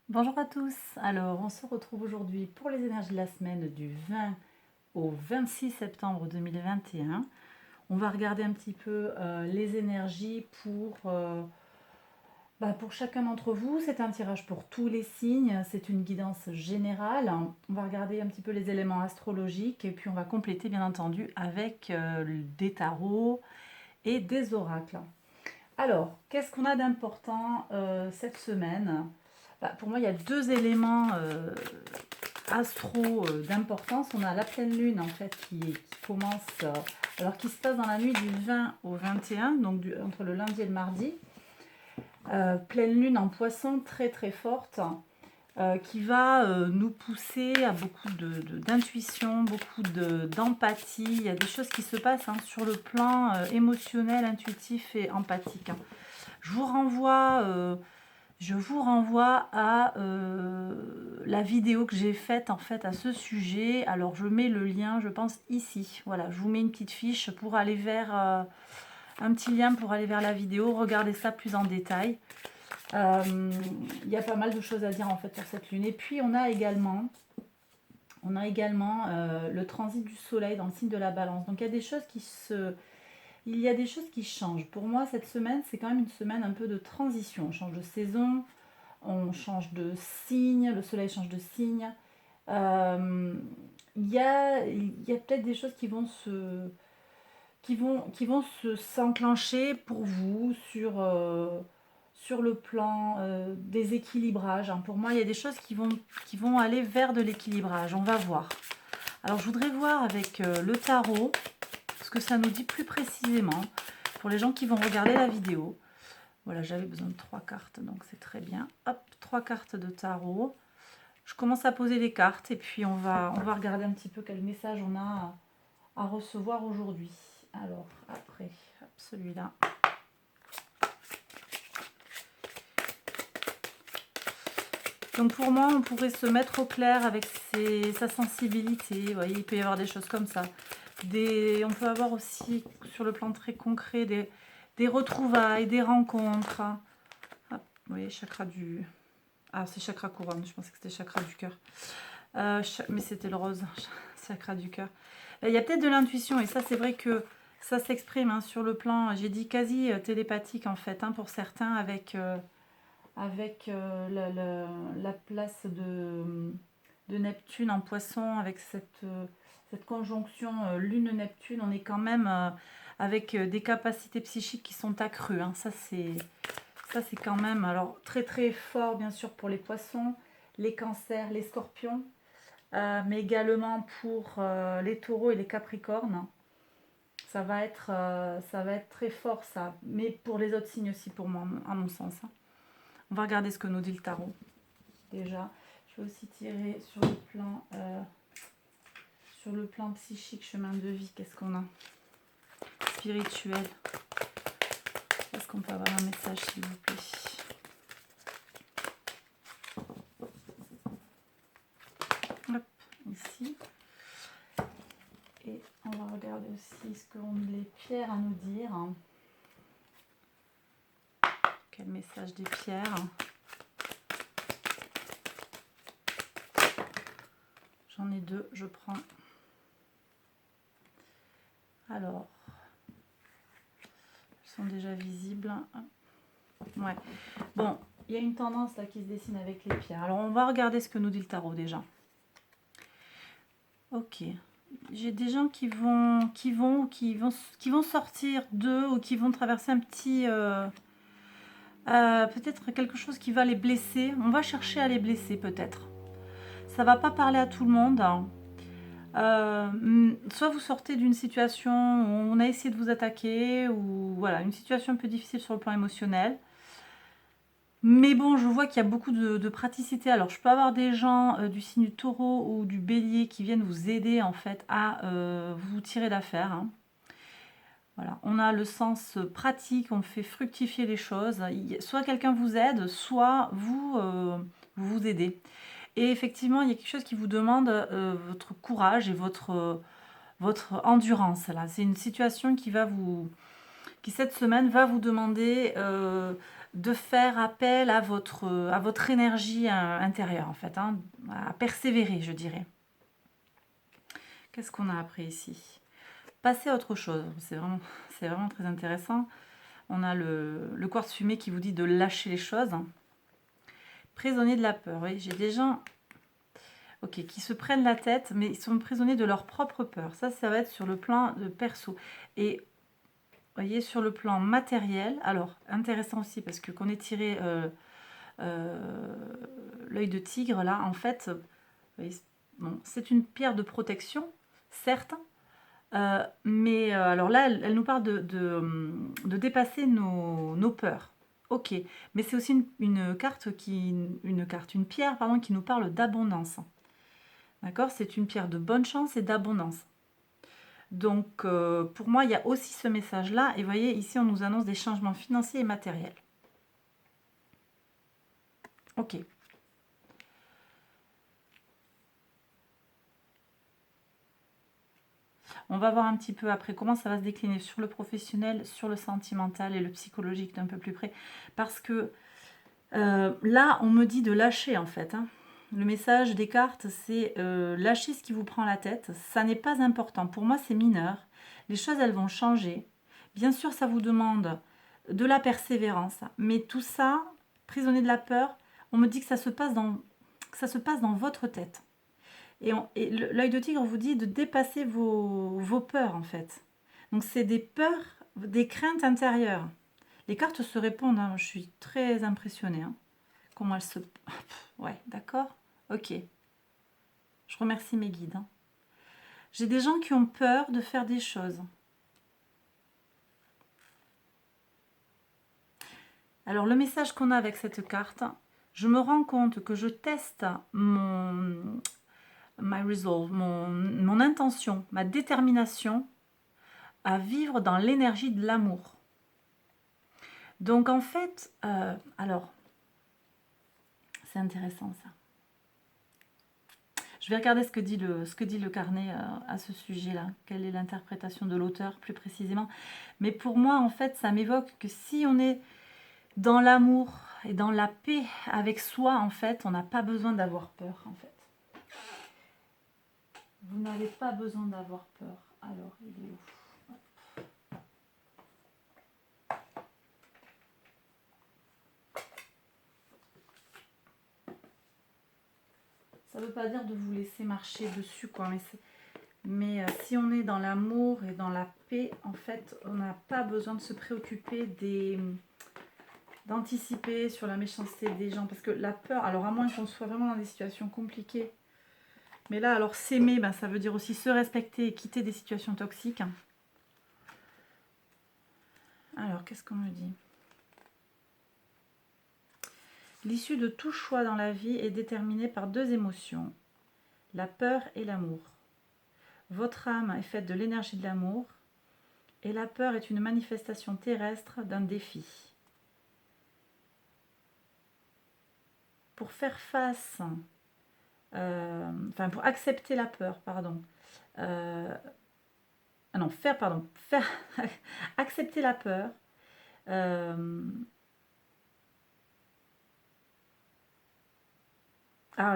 Bonjour à tous. Alors, on se retrouve aujourd'hui pour les énergies de la semaine du 20 au 26 septembre 2021. On va regarder un petit peu les énergies pour chacun d'entre vous. C'est un tirage pour tous les signes, c'est une guidance générale. On va regarder un petit peu les éléments astrologiques et puis on va compléter bien entendu avec des tarots et des oracles. Alors, qu'est-ce qu'on a d'important cette semaine? Pour moi, il y a deux éléments astro d'importance. On a la pleine lune en fait qui commence, alors qui se passe dans la nuit du 20 au 21, donc entre le lundi et le mardi. Pleine lune en poisson très très forte, qui va nous pousser à beaucoup d'intuition, beaucoup d'empathie. Il y a des choses qui se passent sur le plan émotionnel, intuitif et empathique. Je vous renvoie à la vidéo que j'ai faite en fait à ce sujet. Alors je mets le lien, je pense ici. Voilà, je vous mets une petite fiche pour aller vers un petit lien pour aller vers la vidéo. Regardez ça plus en détail. Il y a pas mal de choses à dire en fait sur cette lune. Et puis on a également le transit du soleil dans le signe de la balance. Donc il y a des choses qui changent. Pour moi, cette semaine, c'est quand même une semaine un peu de transition. On change de saison, on change de signe, le soleil change de signe. Il y a peut-être des choses qui vont s'enclencher pour vous sur le plan des équilibrages. Pour moi, il y a des choses qui vont aller vers de l'équilibrage. On va voir. Alors, je voudrais voir avec le tarot ce que ça nous dit plus précisément pour les gens qui vont regarder la vidéo. Voilà, j'avais besoin de 3 cartes, donc c'est très bien. Hop, 3 cartes de tarot. Je commence à poser les cartes et puis on va regarder un petit peu quel message on a à recevoir aujourd'hui. Alors, après, hop, celui-là. Donc pour moi, on pourrait se mettre au clair avec sa sensibilité. Vous voyez, il peut y avoir des choses comme ça. On peut avoir aussi, sur le plan très concret, des retrouvailles, des rencontres. Hop, vous voyez, chakra du... Ah, c'est chakra couronne, je pensais que c'était chakra du cœur. Mais c'était le rose, chakra du cœur. Il y a peut-être de l'intuition, et ça, c'est vrai que ça s'exprime sur le plan, j'ai dit quasi télépathique en fait, pour certains, avec la place de Neptune en poisson, avec cette conjonction Lune-Neptune. On est quand même avec des capacités psychiques qui sont accrues. Ça, c'est quand même alors très très fort, bien sûr, pour les poissons, les cancers, les scorpions, mais également pour les taureaux et les capricornes. Ça va être très fort, ça. Mais pour les autres signes aussi, pour moi, à mon sens. On va regarder ce que nous dit le tarot. Déjà, je vais aussi tirer sur le plan psychique, chemin de vie. Qu'est-ce qu'on a? Spirituel. Est-ce qu'on peut avoir un message, s'il vous plaît? Hop, ici. Et on va regarder aussi ce qu'ont les pierres à nous dire. Quel message des pierres? J'en ai deux, je prends. Alors, elles sont déjà visibles. Ouais. Bon, il y a une tendance là qui se dessine avec les pierres. Alors, on va regarder ce que nous dit le tarot déjà. Ok. J'ai des gens qui vont sortir d'eux ou qui vont traverser un petit... peut-être quelque chose qui va les blesser. On va chercher à les blesser peut-être. Ça va pas parler à tout le monde. Soit vous sortez d'une situation où on a essayé de vous attaquer, ou voilà, une situation un peu difficile sur le plan émotionnel. Mais bon, je vois qu'il y a beaucoup de praticité. Alors, je peux avoir des gens du signe du taureau ou du bélier qui viennent vous aider en fait à vous tirer d'affaire. Voilà, on a le sens pratique, on fait fructifier les choses. Soit quelqu'un vous aide, soit vous aidez. Et effectivement, il y a quelque chose qui vous demande votre courage et votre endurance. Là, c'est une situation qui cette semaine va vous demander de faire appel à votre énergie intérieure, en fait, hein, à persévérer, je dirais. Qu'est-ce qu'on a après ici? Passer à autre chose, c'est vraiment très intéressant. On a le quartz fumé qui vous dit de lâcher les choses. Prisonnier de la peur, oui, j'ai des gens qui se prennent la tête, mais ils sont prisonniers de leur propre peur. Ça va être sur le plan de perso. Et vous voyez, sur le plan matériel, alors, intéressant aussi, parce que qu'on ait tiré l'œil de tigre, là, en fait, bon, c'est une pierre de protection, certes, mais alors là, elle nous parle de dépasser nos peurs. Ok, mais c'est aussi une pierre, pardon, qui nous parle d'abondance. D'accord? C'est une pierre de bonne chance et d'abondance. Donc, pour moi, il y a aussi ce message-là. Et vous voyez, ici, on nous annonce des changements financiers et matériels. Ok. On va voir un petit peu après comment ça va se décliner sur le professionnel, sur le sentimental et le psychologique d'un peu plus près. Parce que là, on me dit de lâcher en fait. Hein. Le message des cartes, c'est lâcher ce qui vous prend la tête. Ça n'est pas important. Pour moi, c'est mineur. Les choses, elles vont changer. Bien sûr, ça vous demande de la persévérance. Mais tout ça, prisonnier de la peur, on me dit que ça se passe dans votre tête. Et l'œil de tigre vous dit de dépasser vos peurs, en fait. Donc, c'est des peurs, des craintes intérieures. Les cartes se répondent. Hein. Je suis très impressionnée. Hein. Comment elles se... Ouais, d'accord. Ok. Je remercie mes guides. Hein. J'ai des gens qui ont peur de faire des choses. Alors, le message qu'on a avec cette carte, je me rends compte que je teste my resolve, mon intention, ma détermination à vivre dans l'énergie de l'amour. Donc en fait, alors, c'est intéressant ça. Je vais regarder ce que dit le carnet à ce sujet-là. Quelle est l'interprétation de l'auteur plus précisément. Mais pour moi, en fait, ça m'évoque que si on est dans l'amour et dans la paix avec soi, en fait, on n'a pas besoin d'avoir peur, en fait. Vous n'avez pas besoin d'avoir peur. Alors, il est où ? Ça ne veut pas dire de vous laisser marcher dessus, quoi. Mais si on est dans l'amour et dans la paix, en fait, on n'a pas besoin de se préoccuper d'anticiper sur la méchanceté des gens. Parce que la peur, alors à moins qu'on soit vraiment dans des situations compliquées, mais là, alors s'aimer, ben, ça veut dire aussi se respecter et quitter des situations toxiques. Alors, qu'est-ce qu'on me dit ? L'issue de tout choix dans la vie est déterminée par deux émotions, la peur et l'amour. Votre âme est faite de l'énergie de l'amour et la peur est une manifestation terrestre d'un défi. Pour faire face, pour accepter la peur, faire accepter la peur,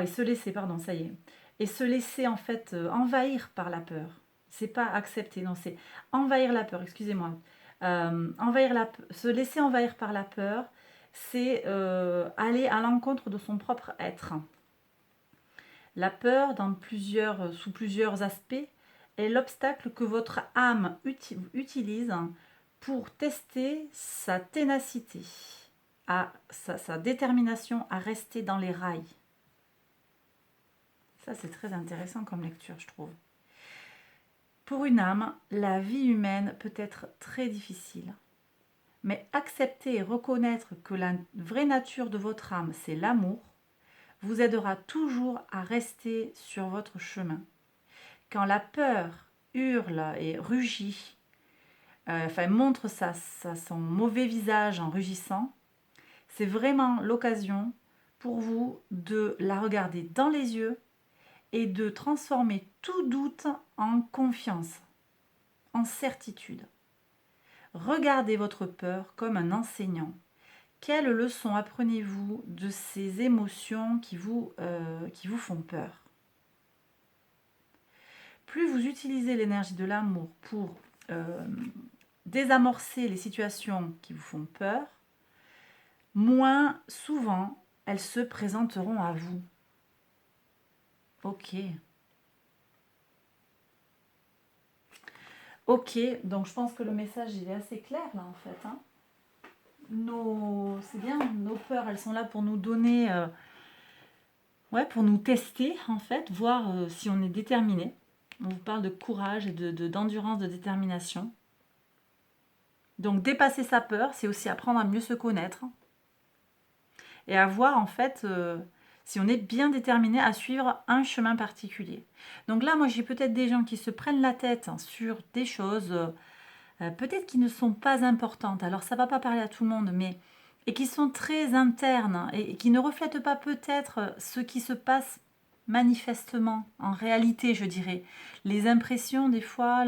et se laisser, ça y est, et se laisser en fait envahir par la peur. C'est pas accepter, non, c'est envahir la peur, excusez-moi. Se laisser envahir par la peur, c'est aller à l'encontre de son propre être. La peur, sous plusieurs aspects, est l'obstacle que votre âme utilise pour tester sa ténacité, sa détermination à rester dans les rails. Ça, c'est très intéressant comme lecture, je trouve. Pour une âme, la vie humaine peut être très difficile. Mais accepter et reconnaître que la vraie nature de votre âme, c'est l'amour, vous aidera toujours à rester sur votre chemin. Quand la peur hurle et rugit, montre son mauvais visage en rugissant, c'est vraiment l'occasion pour vous de la regarder dans les yeux et de transformer tout doute en confiance, en certitude. Regardez votre peur comme un enseignant Quelle leçon apprenez-vous de ces émotions qui vous font peur? Plus vous utilisez l'énergie de l'amour pour désamorcer les situations qui vous font peur, moins souvent elles se présenteront à vous. Ok. Ok, donc je pense que le message il est assez clair là en fait. Hein. C'est bien, nos peurs, elles sont là pour nous donner, pour nous tester en fait, voir si on est déterminé. On vous parle de courage et d'endurance, de détermination. Donc dépasser sa peur, c'est aussi apprendre à mieux se connaître et à voir en fait si on est bien déterminé à suivre un chemin particulier. Donc là, moi j'ai peut-être des gens qui se prennent la tête sur des choses peut-être qui ne sont pas importantes. Alors ça ne va pas parler à tout le monde, mais et qui sont très internes et qui ne reflètent pas peut-être ce qui se passe manifestement, en réalité, je dirais. Les impressions, des fois,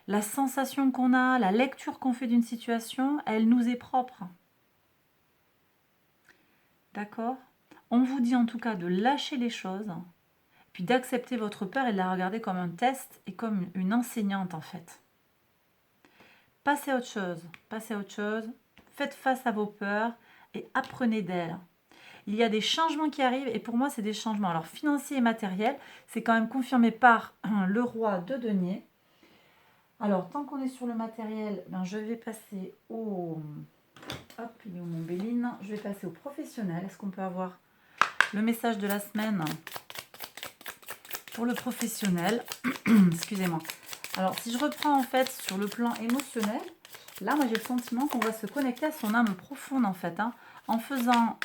la sensation qu'on a, la lecture qu'on fait d'une situation, elle nous est propre. D'accord? On vous dit en tout cas de lâcher les choses, puis d'accepter votre peur et de la regarder comme un test et comme une enseignante en fait. Passez à autre chose, faites face à vos peurs et apprenez d'elles. Il y a des changements qui arrivent et pour moi c'est des changements alors financiers et matériels, c'est quand même confirmé par le roi de denier. Alors tant qu'on est sur le matériel, je vais passer au... Hop, il est où mon Béline? Je vais passer au professionnel. Est-ce qu'on peut avoir le message de la semaine pour le professionnel? Excusez-moi. Alors si je reprends en fait sur le plan émotionnel, là moi j'ai le sentiment qu'on va se connecter à son âme profonde en fait. En faisant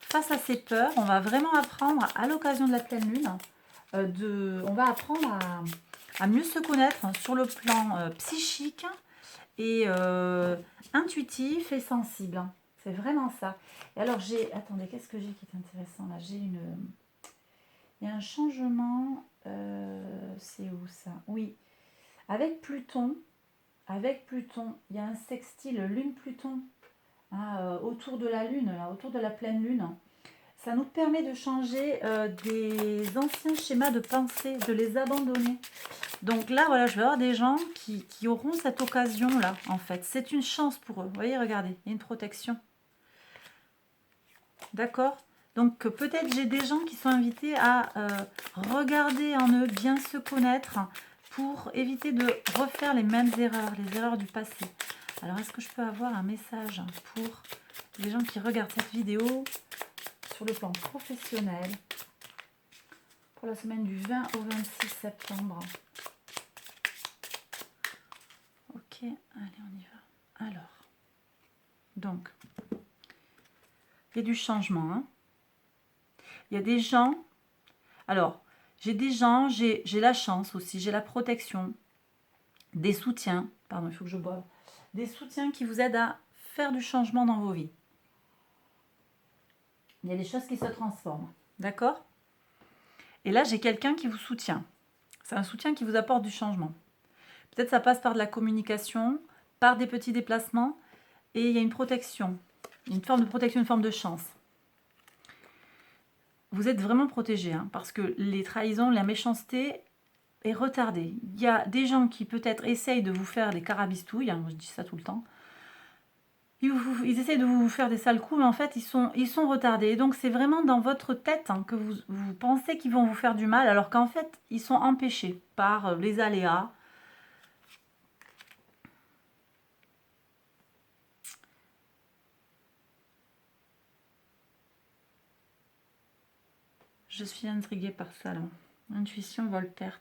face à ses peurs, on va vraiment apprendre à l'occasion de la pleine lune, on va apprendre à mieux se connaître sur le plan psychique et intuitif et sensible. C'est vraiment ça. Et alors attendez, qu'est-ce que j'ai qui est intéressant là? Il y a un changement, c'est où ça? Oui, avec Pluton, il y a un sextile Lune-Pluton autour de la Lune, là, autour de la pleine Lune. Ça nous permet de changer des anciens schémas de pensée, de les abandonner. Donc là, voilà, je vais avoir des gens qui auront cette occasion-là, en fait. C'est une chance pour eux. Vous voyez, regardez, il y a une protection. D'accord? Donc peut-être j'ai des gens qui sont invités à regarder en eux, bien se connaître, pour éviter de refaire les mêmes erreurs, les erreurs du passé. Alors est-ce que je peux avoir un message pour les gens qui regardent cette vidéo sur le plan professionnel pour la semaine du 20 au 26 septembre? Ok, allez on y va. Alors, donc, il y a du changement. Hein. Il y a des gens... Alors, j'ai des gens, j'ai la chance aussi, j'ai la protection, des soutiens, pardon, il faut que je boive, des soutiens qui vous aident à faire du changement dans vos vies. Il y a des choses qui se transforment, d'accord? Et là, j'ai quelqu'un qui vous soutient. C'est un soutien qui vous apporte du changement. Peut-être ça passe par de la communication, par des petits déplacements, et il y a une protection, une forme de protection, une forme de chance. Vous êtes vraiment protégé, parce que les trahisons, la méchanceté est retardée. Il y a des gens qui peut-être essayent de vous faire des carabistouilles, moi je dis ça tout le temps. Ils essayent de vous faire des sales coups, mais en fait, ils sont retardés. Et donc, c'est vraiment dans votre tête que vous pensez qu'ils vont vous faire du mal, alors qu'en fait, ils sont empêchés par les aléas. Je suis intriguée par ça, là. Intuition Voltaire.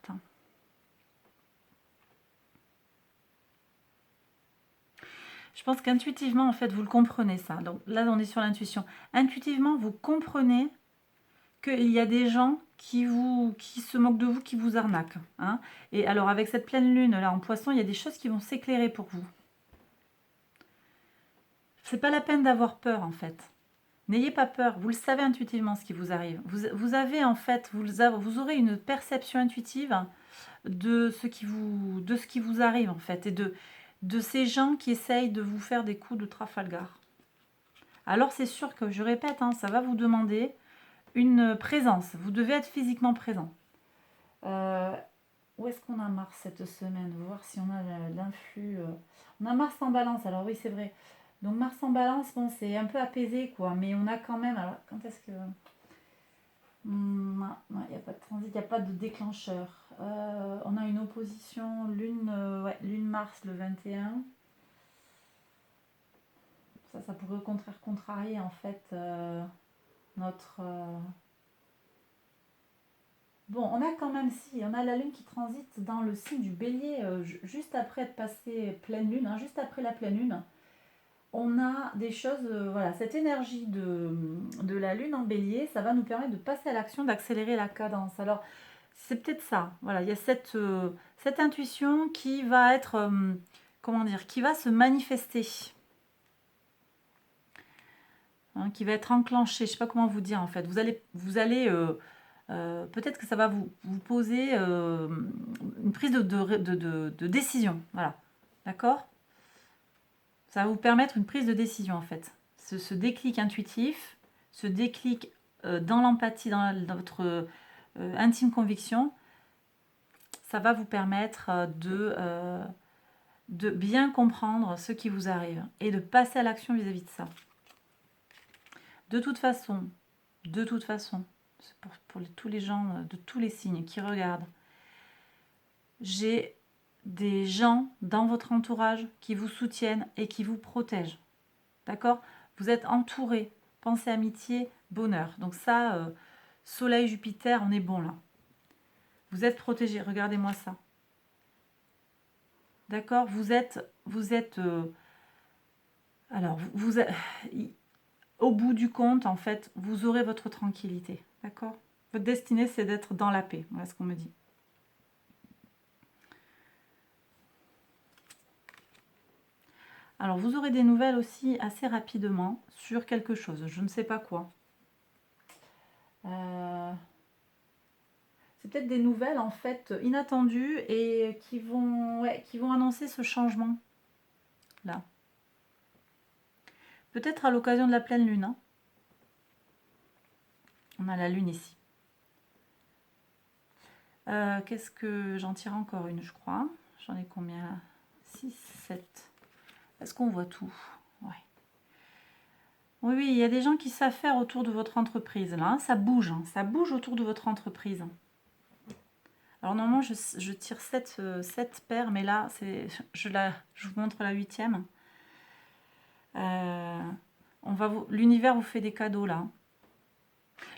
Je pense qu'intuitivement, en fait, vous le comprenez, ça. Donc là, on est sur l'intuition. Intuitivement, vous comprenez qu'il y a des gens qui se moquent de vous, qui vous arnaquent. Et alors, avec cette pleine lune, là, en poisson, il y a des choses qui vont s'éclairer pour vous. C'est pas la peine d'avoir peur, en fait. N'ayez pas peur, vous le savez intuitivement ce qui vous arrive. Vous avez en fait, vous aurez une perception intuitive de ce qui vous arrive en fait, et de ces gens qui essayent de vous faire des coups de Trafalgar. alors c'est sûr que, je répète, hein, ça va vous demander une présence. Vous devez être physiquement présent. Où est-ce qu'on a Mars cette semaine? Voir si on a l'influx. On a Mars en balance, alors oui, c'est vrai. Donc Mars en balance, bon, c'est un peu apaisé, quoi. Mais on a quand même... Alors, quand est-ce que... Non, il n'y a pas de transit, il n'y a pas de déclencheur. On a une opposition Lune, ouais, Lune Mars le 21. Ça pourrait au contraire contrarier en fait notre... Bon, on a quand même, si, on a la Lune qui transite dans le signe du Bélier, juste après être passé pleine Lune, hein, juste après la pleine Lune. On a des choses, voilà, cette énergie de la Lune en Bélier, ça va nous permettre de passer à l'action, d'accélérer la cadence. Alors, c'est peut-être ça, voilà, il y a cette intuition qui va être, comment dire, qui va se manifester, hein, qui va être enclenchée, je ne sais pas comment vous dire en fait. Vous allez peut-être que ça va vous poser une prise de décision, voilà, d'accord? Ça va vous permettre une prise de décision en fait. Ce déclic intuitif, ce déclic dans l'empathie, dans votre intime conviction, ça va vous permettre de bien comprendre ce qui vous arrive et de passer à l'action vis-à-vis de ça. De toute façon, c'est pour tous les gens de tous les signes qui regardent, j'ai des gens dans votre entourage qui vous soutiennent et qui vous protègent. D'accord? Vous êtes entouré. Pensée, amitié, bonheur. Donc ça, Soleil, Jupiter, on est bon là. Vous êtes protégé. Regardez-moi ça. D'accord? Vous êtes alors, au bout du compte, en fait, vous aurez votre tranquillité. D'accord? Votre destinée, c'est d'être dans la paix. Voilà ce qu'on me dit. Alors, vous aurez des nouvelles aussi assez rapidement sur quelque chose. Je ne sais pas quoi. C'est peut-être des nouvelles, en fait, inattendues et qui vont annoncer ce changement. Là. Peut-être à l'occasion de la pleine lune. Hein. On a la lune ici. Qu'est-ce que... J'en tire encore une, je crois. J'en ai combien? 6, 7. Est-ce qu'on voit tout? Ouais. Oui, oui, il y a des gens qui savent faire autour de votre entreprise. Là, hein, ça bouge. Hein, ça bouge autour de votre entreprise. Alors normalement, je tire 7 paires, mais là, je vous montre la 8e. L'univers vous fait des cadeaux là.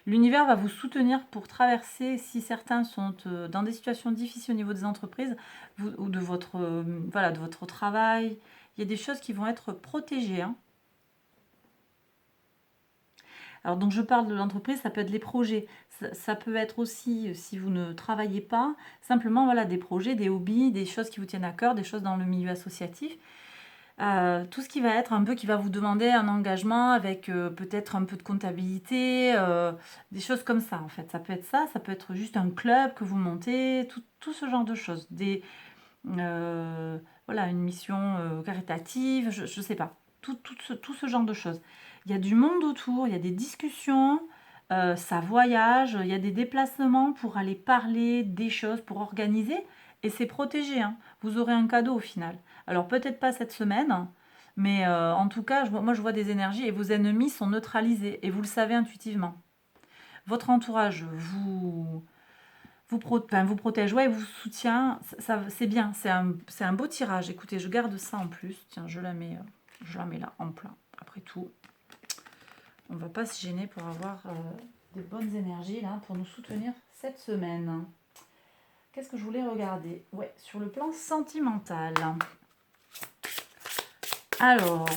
L'univers va vous soutenir pour traverser, si certains sont dans des situations difficiles au niveau des entreprises ou de votre travail. Il y a des choses qui vont être protégées. Hein. Alors donc je parle de l'entreprise, ça peut être les projets. Ça peut être aussi, si vous ne travaillez pas, simplement voilà, des projets, des hobbies, des choses qui vous tiennent à cœur, des choses dans le milieu associatif. Tout ce qui va être un peu, qui va vous demander un engagement avec peut-être un peu de comptabilité, des choses comme ça en fait. Ça peut être ça, ça peut être juste un club que vous montez, tout ce genre de choses. Voilà, une mission caritative, je ne sais pas. Tout ce genre de choses. Il y a du monde autour, il y a des discussions, ça voyage, il y a des déplacements pour aller parler des choses, pour organiser, et c'est protégé. Hein. Vous aurez un cadeau au final. Alors peut-être pas cette semaine, mais en tout cas, moi je vois des énergies et vos ennemis sont neutralisés, et vous le savez intuitivement. Votre entourage vous protège, ouais, vous soutient, ça, c'est bien, c'est un beau tirage. Écoutez, je garde ça en plus. Tiens, je la mets là en plein. Après tout, on va pas se gêner pour avoir de bonnes énergies là pour nous soutenir cette semaine. Qu'est-ce que je voulais regarder? Ouais, sur le plan sentimental. Alors,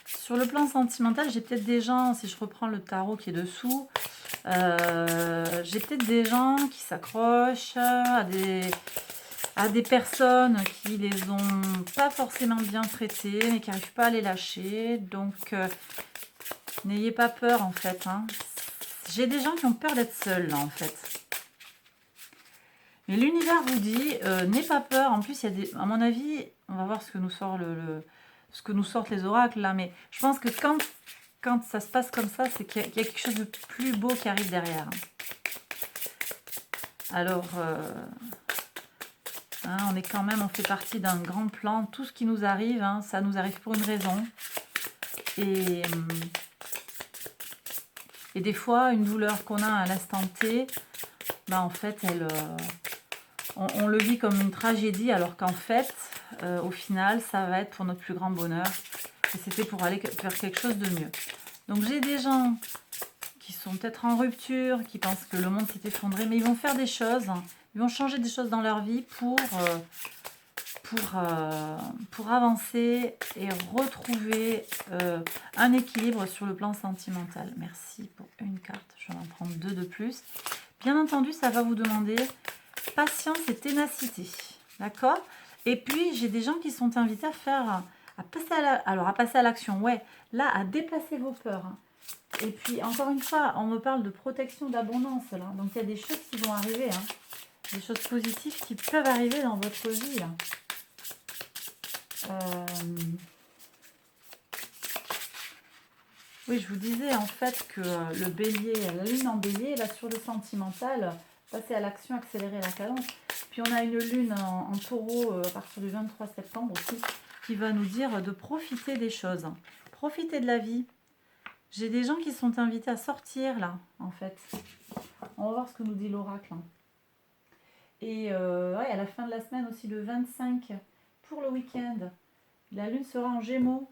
sur le plan sentimental, j'ai peut-être des gens, si je reprends le tarot qui est dessous, j'ai peut-être des gens qui s'accrochent à des personnes qui les ont pas forcément bien traitées, mais qui n'arrivent pas à les lâcher. Donc, n'ayez pas peur en fait. Hein. J'ai des gens qui ont peur d'être seuls là en fait. Mais l'univers vous dit, n'aie pas peur. En plus, il y a à mon avis, on va voir ce que nous sort ce que nous sortent les oracles là, mais je pense que quand ça se passe comme ça, c'est qu'il y a quelque chose de plus beau qui arrive derrière. Alors, hein, on est quand même, on fait partie d'un grand plan. Tout ce qui nous arrive, hein, ça nous arrive pour une raison. Et des fois, une douleur qu'on a à l'instant T, ben en fait, on le vit comme une tragédie, alors qu'en fait, au final, ça va être pour notre plus grand bonheur. Et c'était pour aller faire quelque chose de mieux. Donc j'ai des gens qui sont peut-être en rupture, qui pensent que le monde s'est effondré, mais ils vont faire des choses, ils vont changer des choses dans leur vie pour avancer et retrouver un équilibre sur le plan sentimental. Merci pour une carte, je vais en prendre 2 de plus. Bien entendu, ça va vous demander patience et ténacité, d'accord? Et puis, j'ai des gens qui sont invités à passer à l'action, ouais, là, à dépasser vos peurs. Et puis, encore une fois, on me parle de protection, d'abondance, là. Donc, il y a des choses qui vont arriver, hein. Des choses positives qui peuvent arriver dans votre vie, là. Oui, je vous disais en fait que le bélier, la lune en bélier, là sur le sentimental, passer à l'action, accélérer la cadence. Puis on a une lune en taureau à partir du 23 septembre aussi, qui va nous dire de profiter des choses. Profiter de la vie. J'ai des gens qui sont invités à sortir là, en fait. On va voir ce que nous dit l'oracle. Et ouais, à la fin de la semaine aussi, le 25, pour le week-end, la lune sera en gémeaux.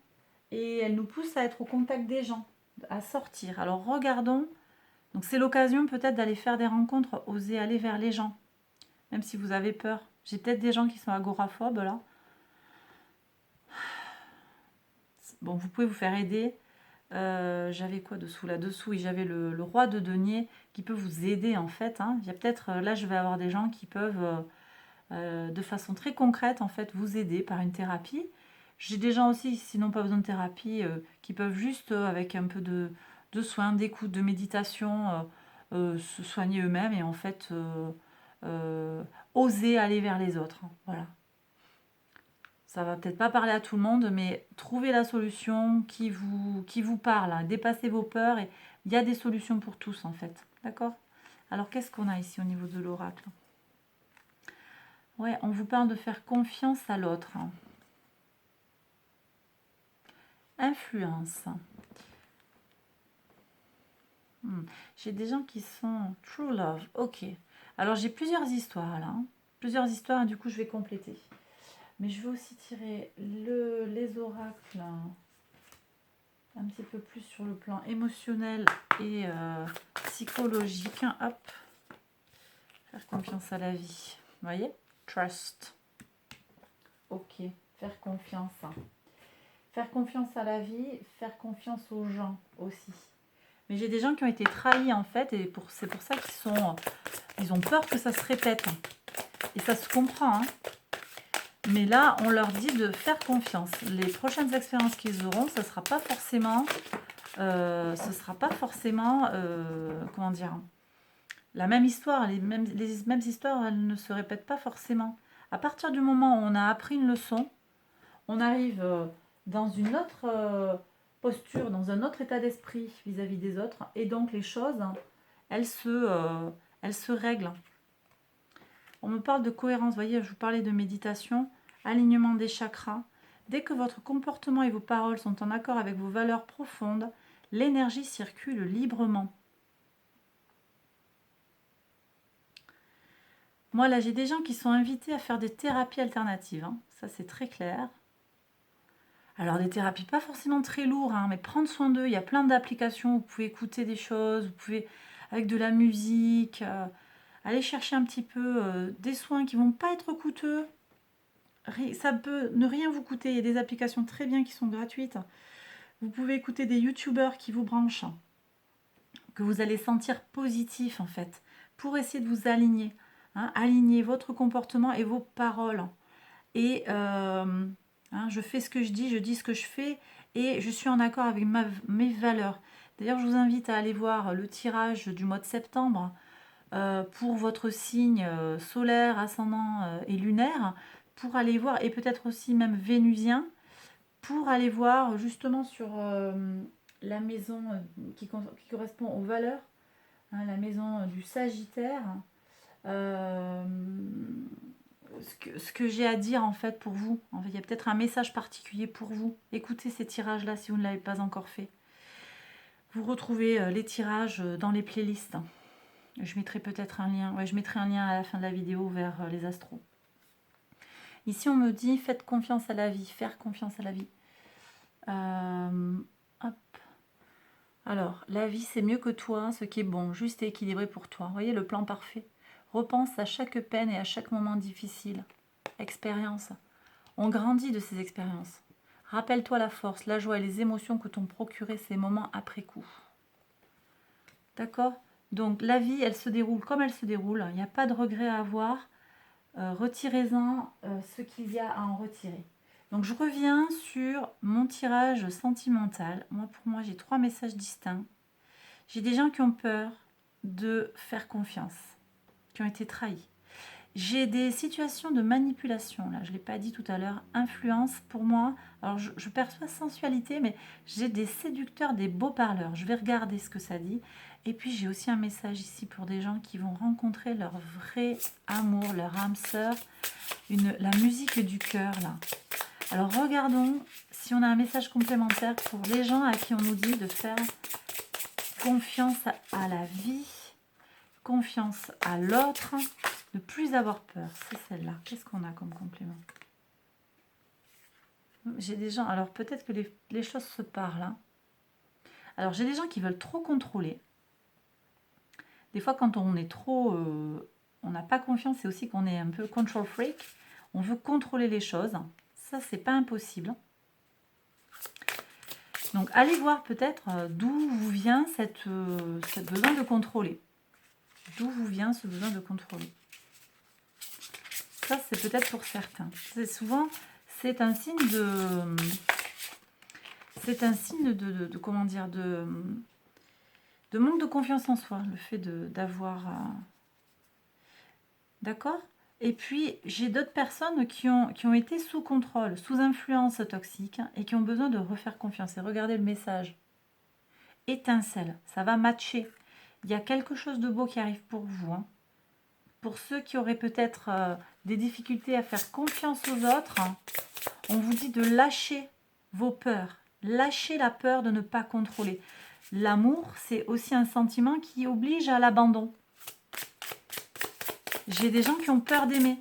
Et elle nous pousse à être au contact des gens, à sortir. Alors regardons, donc c'est l'occasion peut-être d'aller faire des rencontres, oser aller vers les gens, même si vous avez peur. J'ai peut-être des gens qui sont agoraphobes là. Bon, vous pouvez vous faire aider. J'avais quoi dessous là-dessous? Oui, j'avais le roi de denier qui peut vous aider en fait, hein. Il y a peut-être, là je vais avoir des gens qui peuvent de façon très concrète en fait vous aider par une thérapie. J'ai des gens aussi, sinon pas besoin de thérapie, qui peuvent juste avec un peu de soins, d'écoute, de méditation, se soigner eux-mêmes et en fait oser aller vers les autres, hein. Voilà. Ça va peut-être pas parler à tout le monde, mais trouvez la solution qui vous parle, hein. Dépassez vos peurs et il y a des solutions pour tous en fait. D'accord? Alors qu'est-ce qu'on a ici au niveau de l'oracle? Ouais, on vous parle de faire confiance à l'autre, hein. Influence. J'ai des gens qui sont true love. Ok. Alors j'ai plusieurs histoires là, hein. Plusieurs histoires, du coup je vais compléter. Mais je vais aussi tirer les oracles un petit peu plus sur le plan émotionnel et psychologique. Hop. Faire confiance à la vie. Vous voyez? Trust. Ok. Faire confiance. Faire confiance à la vie, faire confiance aux gens aussi. Mais j'ai des gens qui ont été trahis en fait, et c'est pour ça ils ont peur que ça se répète. Et ça se comprend, hein. Mais là, on leur dit de faire confiance. Les prochaines expériences qu'ils auront, ce ne sera pas forcément, comment dire, la même histoire. Les mêmes histoires, elles ne se répètent pas forcément. À partir du moment où on a appris une leçon, on arrive dans une autre posture, dans un autre état d'esprit vis-à-vis des autres. Et donc, les choses, elles se règlent. On me parle de cohérence. Vous voyez, je vous parlais de méditation, alignement des chakras. Dès que votre comportement et vos paroles sont en accord avec vos valeurs profondes, l'énergie circule librement. Moi, là, j'ai des gens qui sont invités à faire des thérapies alternatives, hein. Ça, c'est très clair. Alors, des thérapies pas forcément très lourdes, hein, mais prendre soin d'eux. Il y a plein d'applications. Vous pouvez écouter des choses, vous pouvez, avec de la musique, aller chercher un petit peu des soins qui vont pas être coûteux. Ça peut ne rien vous coûter. Il y a des applications très bien qui sont gratuites. Vous pouvez écouter des youtubeurs qui vous branchent, que vous allez sentir positif en fait, pour essayer de vous aligner, hein, aligner votre comportement et vos paroles. Et je fais ce que je dis ce que je fais, et je suis en accord avec mes valeurs. D'ailleurs, je vous invite à aller voir le tirage du mois de septembre pour votre signe solaire, ascendant et lunaire, pour aller voir, et peut-être aussi même vénusien, pour aller voir justement sur la maison qui correspond aux valeurs, hein, la maison du Sagittaire, euh, ce que j'ai à dire en fait pour vous. En fait, il y a peut-être un message particulier pour vous. Écoutez ces tirages-là si vous ne l'avez pas encore fait. Vous retrouvez les tirages dans les playlists. Je mettrai peut-être un lien. Ouais, je mettrai un lien à la fin de la vidéo vers les astros. Ici, on me dit faites confiance à la vie, faire confiance à la vie. Hop. Alors, la vie, c'est mieux que toi, ce qui est bon, juste et équilibré pour toi. Vous voyez le plan parfait. Repense à chaque peine et à chaque moment difficile. Expérience. On grandit de ces expériences. Rappelle-toi la force, la joie et les émotions que t'ont procuré ces moments après coup. D'accord? Donc, la vie, elle se déroule comme elle se déroule. Il n'y a pas de regret à avoir. Retirez-en ce qu'il y a à en retirer. Donc, je reviens sur mon tirage sentimental. Pour moi, j'ai 3 messages distincts. J'ai des gens qui ont peur de faire confiance, qui ont été trahis. J'ai des situations de manipulation, là, je ne l'ai pas dit tout à l'heure, influence pour moi. Alors, je perçois sensualité, mais j'ai des séducteurs, des beaux parleurs. Je vais regarder ce que ça dit. Et puis, j'ai aussi un message ici pour des gens qui vont rencontrer leur vrai amour, leur âme sœur, la musique du cœur, là. Alors, regardons si on a un message complémentaire pour les gens à qui on nous dit de faire confiance à la vie, confiance à l'autre, ne plus avoir peur. C'est celle-là. Qu'est-ce qu'on a comme complément? J'ai des gens, alors peut-être que les choses se parlent. Hein. Alors j'ai des gens qui veulent trop contrôler. Des fois quand on est trop, on n'a pas confiance, c'est aussi qu'on est un peu control freak. On veut contrôler les choses. Ça, c'est pas impossible. Donc allez voir peut-être d'où vous vient cette besoin de contrôler. D'où vous vient ce besoin de contrôler. Ça, c'est peut-être pour certains. C'est souvent, c'est un signe de... C'est un signe de comment dire, de manque de confiance en soi, le fait d'avoir... D'accord? Et puis, j'ai d'autres personnes qui ont été sous contrôle, sous influence toxique, et qui ont besoin de refaire confiance. Et regardez le message. Étincelle, ça va matcher. Il y a quelque chose de beau qui arrive pour vous. Hein. Pour ceux qui auraient peut-être des difficultés à faire confiance aux autres, on vous dit de lâcher vos peurs. Lâchez la peur de ne pas contrôler. L'amour, c'est aussi un sentiment qui oblige à l'abandon. J'ai des gens qui ont peur d'aimer.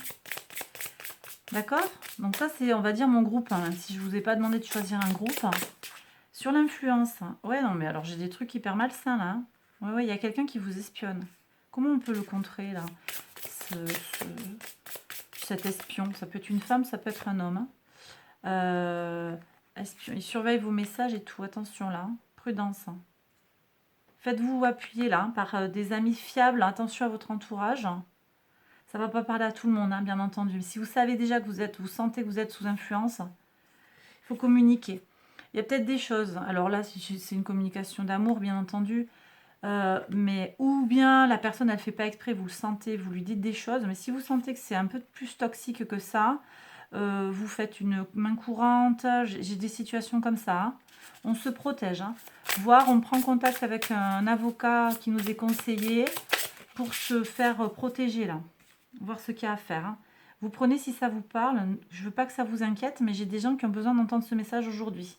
D'accord? Donc ça, c'est, on va dire, mon groupe. Hein, si je ne vous ai pas demandé de choisir un groupe. Sur l'influence. Ouais, non, mais alors j'ai des trucs hyper malsains, là. Ouais, il y a quelqu'un qui vous espionne. Comment on peut le contrer, là? Cet espion. Ça peut être une femme, ça peut être un homme. Espion. Il surveille vos messages et tout. Attention, là. Prudence. Faites-vous appuyer, là, par des amis fiables. Attention à votre entourage. Ça ne va pas parler à tout le monde, hein, bien entendu. Si vous savez déjà que vous sentez que vous êtes sous influence, il faut communiquer. Il y a peut-être des choses. Alors là, c'est une communication d'amour, bien entendu. Mais ou bien la personne, elle ne fait pas exprès, vous le sentez, vous lui dites des choses. Mais si vous sentez que c'est un peu plus toxique que ça, vous faites une main courante. J'ai des situations comme ça. Hein. On se protège. Hein. Voire on prend contact avec un avocat qui nous est conseillé pour se faire protéger là. Voir ce qu'il y a à faire. Hein. Vous prenez si ça vous parle. Je ne veux pas que ça vous inquiète, mais j'ai des gens qui ont besoin d'entendre ce message aujourd'hui.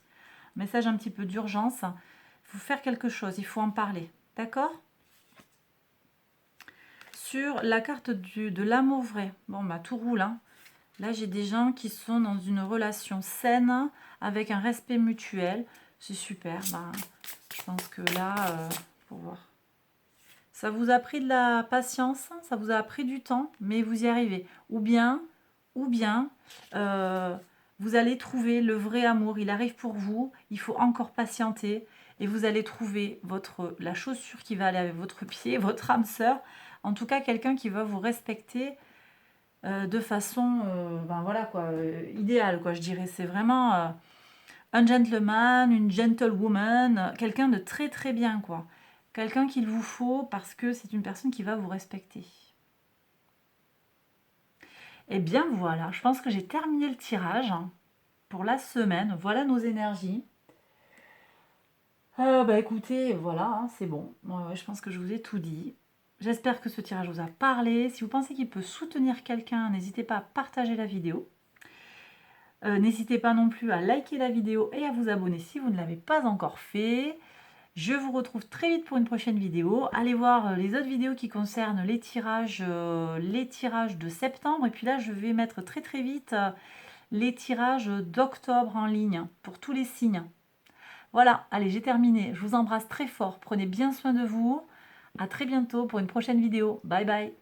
Un message un petit peu d'urgence. Il faut faire quelque chose, il faut en parler. D'accord? Sur la carte de l'amour vrai. Bon, bah tout roule. Hein. Là, j'ai des gens qui sont dans une relation saine, avec un respect mutuel. C'est super. Ben, je pense que là, pour voir. Ça vous a pris de la patience, ça vous a pris du temps, mais vous y arrivez. Ou bien, vous allez trouver le vrai amour. Il arrive pour vous, il faut encore patienter. Et vous allez trouver la chaussure qui va aller avec votre pied, votre âme sœur. En tout cas, quelqu'un qui va vous respecter de façon idéale, quoi, je dirais. C'est vraiment un gentleman, une gentlewoman, quelqu'un de très très bien, quoi. Quelqu'un qu'il vous faut parce que c'est une personne qui va vous respecter. Et bien voilà, je pense que j'ai terminé le tirage. pour la semaine. Voilà nos énergies. Écoutez, voilà, hein, c'est bon. Ouais, je pense que je vous ai tout dit. J'espère que ce tirage vous a parlé. Si vous pensez qu'il peut soutenir quelqu'un, n'hésitez pas à partager la vidéo. N'hésitez pas non plus à liker la vidéo et à vous abonner si vous ne l'avez pas encore fait. Je vous retrouve très vite pour une prochaine vidéo. Allez voir les autres vidéos qui concernent les tirages de septembre. Et puis là, je vais mettre très très vite les tirages d'octobre en ligne pour tous les signes. Voilà, allez, j'ai terminé. Je vous embrasse très fort. Prenez bien soin de vous. À très bientôt pour une prochaine vidéo. Bye bye.